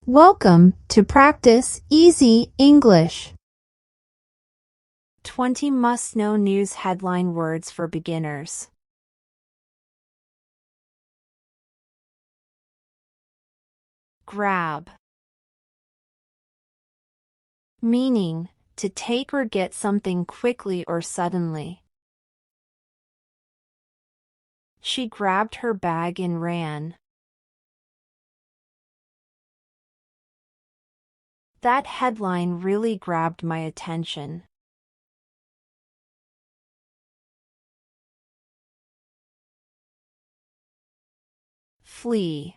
Welcome to Practice Easy English. 20 must-know news headline words for beginners. Grab. Meaning, to take or get something quickly or suddenly. She grabbed her bag and ran. That headline really grabbed my attention. Flee.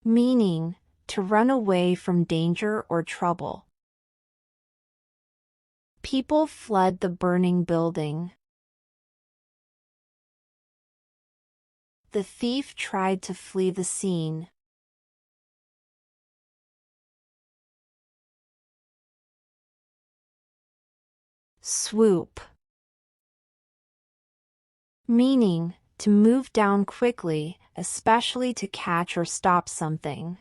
Meaning, to run away from danger or trouble. People fled the burning building. The thief tried to flee the scene. Swoop. Meaning, to move down quickly, especially to catch or stop something.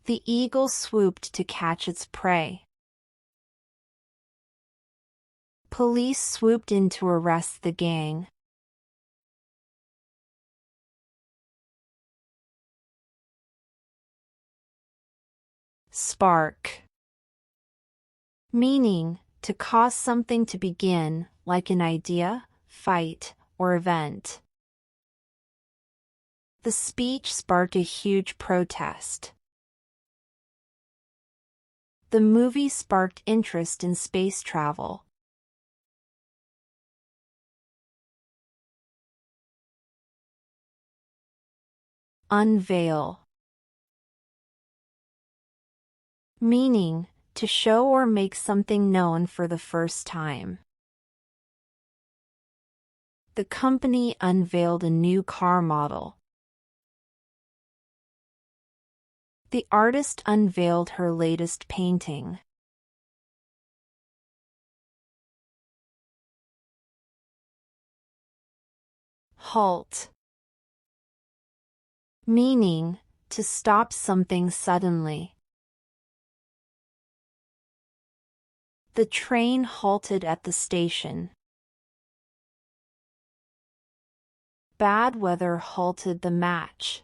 The eagle swooped to catch its prey. Police swooped in to arrest the gang. Spark. Meaning, to cause something to begin, like an idea, fight, or event. The speech sparked a huge protest. The movie sparked interest in space travel. Unveil. Meaning, to show or make something known for the first time. The company unveiled a new car model. The artist unveiled her latest painting. Halt. Meaning, to stop something suddenly. The train halted at the station. Bad weather halted the match.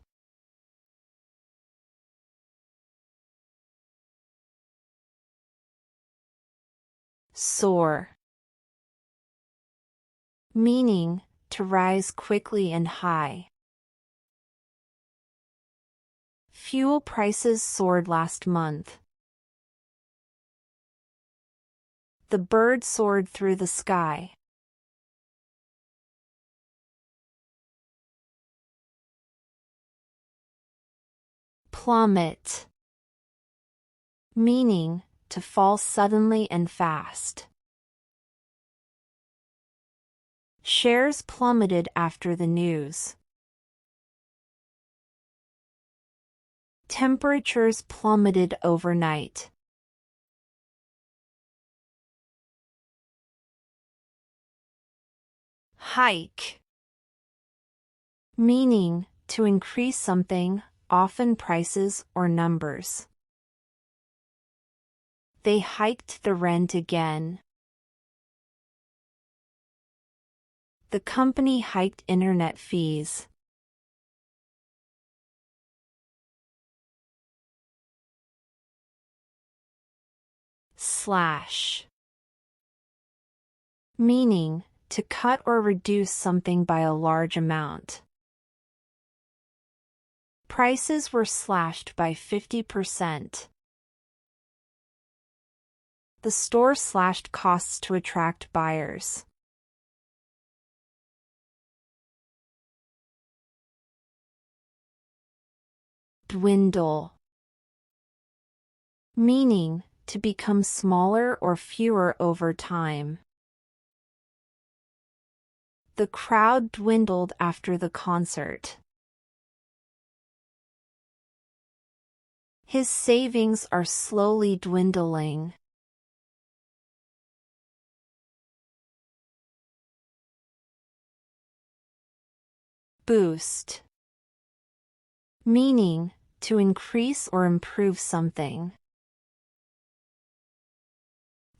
Soar. Meaning, to rise quickly and high. Fuel prices soared last month. The bird soared through the sky. Plummet. Meaning, to fall suddenly and fast. Shares plummeted after the news. Temperatures plummeted overnight. Hike. Meaning, to increase something, often prices or numbers. They hiked the rent again. The company hiked internet fees. Slash. Meaning, to cut or reduce something by a large amount. Prices were slashed by 50%. The store slashed costs to attract buyers. Dwindle. Meaning, to become smaller or fewer over time. The crowd dwindled after the concert. His savings are slowly dwindling. Boost. meaning to increase or improve something.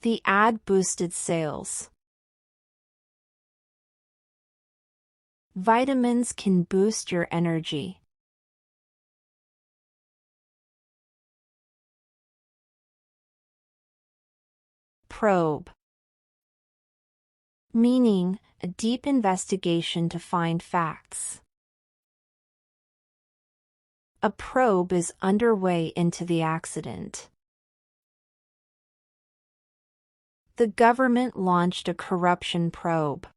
The ad boosted sales. Vitamins can boost your energy. Probe, meaning a deep investigation to find facts. A probe is underway into the accident. The government launched a corruption probe.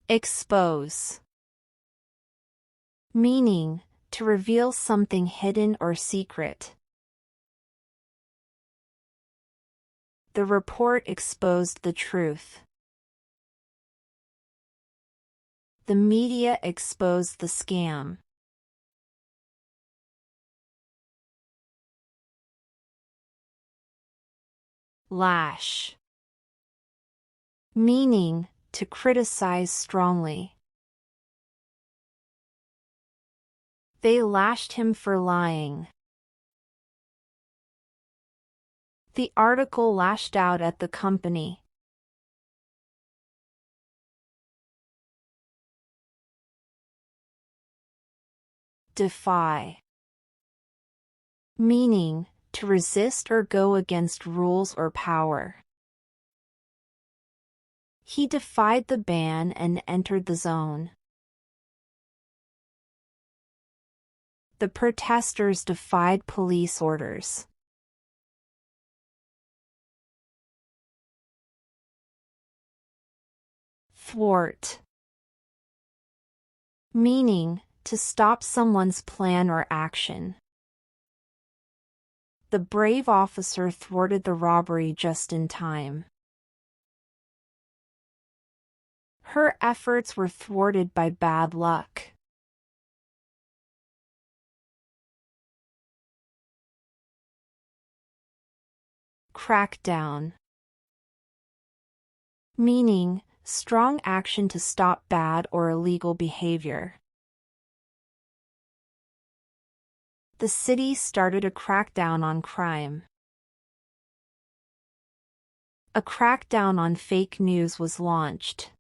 Expose, meaning to reveal something hidden or secret. The report exposed the truth. The media exposed the scam. Lash, meaning to criticize strongly. They lashed him for lying. The article lashed out at the company. Defy, meaning to resist or go against rules or power. He defied the ban and entered the zone. The protesters defied police orders. Thwart, meaning to stop someone's plan or action. The brave officer thwarted the robbery just in time. Her efforts were thwarted by bad luck. Crackdown, meaning strong action to stop bad or illegal behavior. The city started a crackdown on crime. A crackdown on fake news was launched.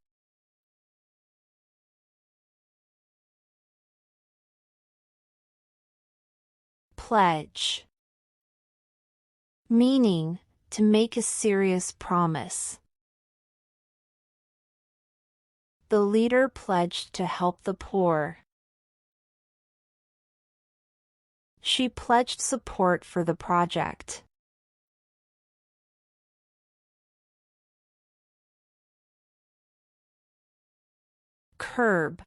Pledge, meaning to make a serious promise. The leader pledged to help the poor. She pledged support for the project. Curb,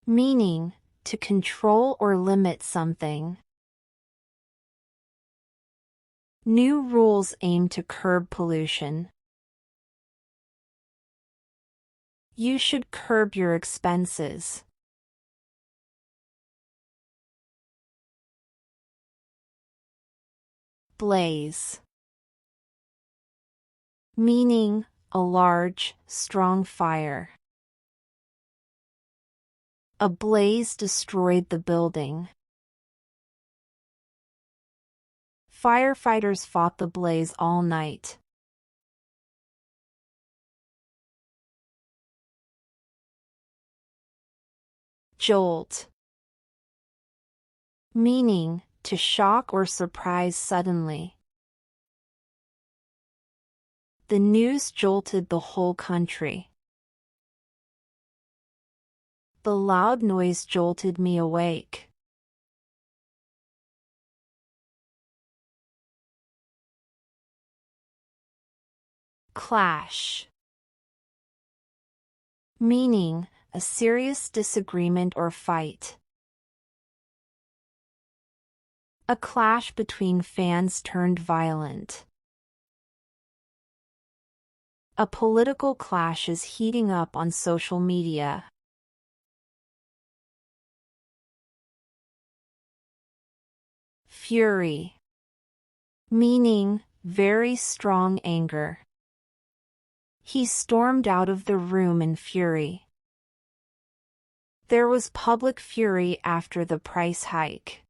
meaning to control or limit something. New rules aim to curb pollution. You should curb your expenses. Blaze, meaning a large, strong fire. A blaze destroyed the building. Firefighters fought the blaze all night. Jolt, meaning to shock or surprise suddenly. The news jolted the whole country. The loud noise jolted me awake. Clash, meaning a serious disagreement or fight. A clash between fans turned violent. A political clash is heating up on social media. Fury, meaning very strong anger. He stormed out of the room in fury. There was public fury after the price hike.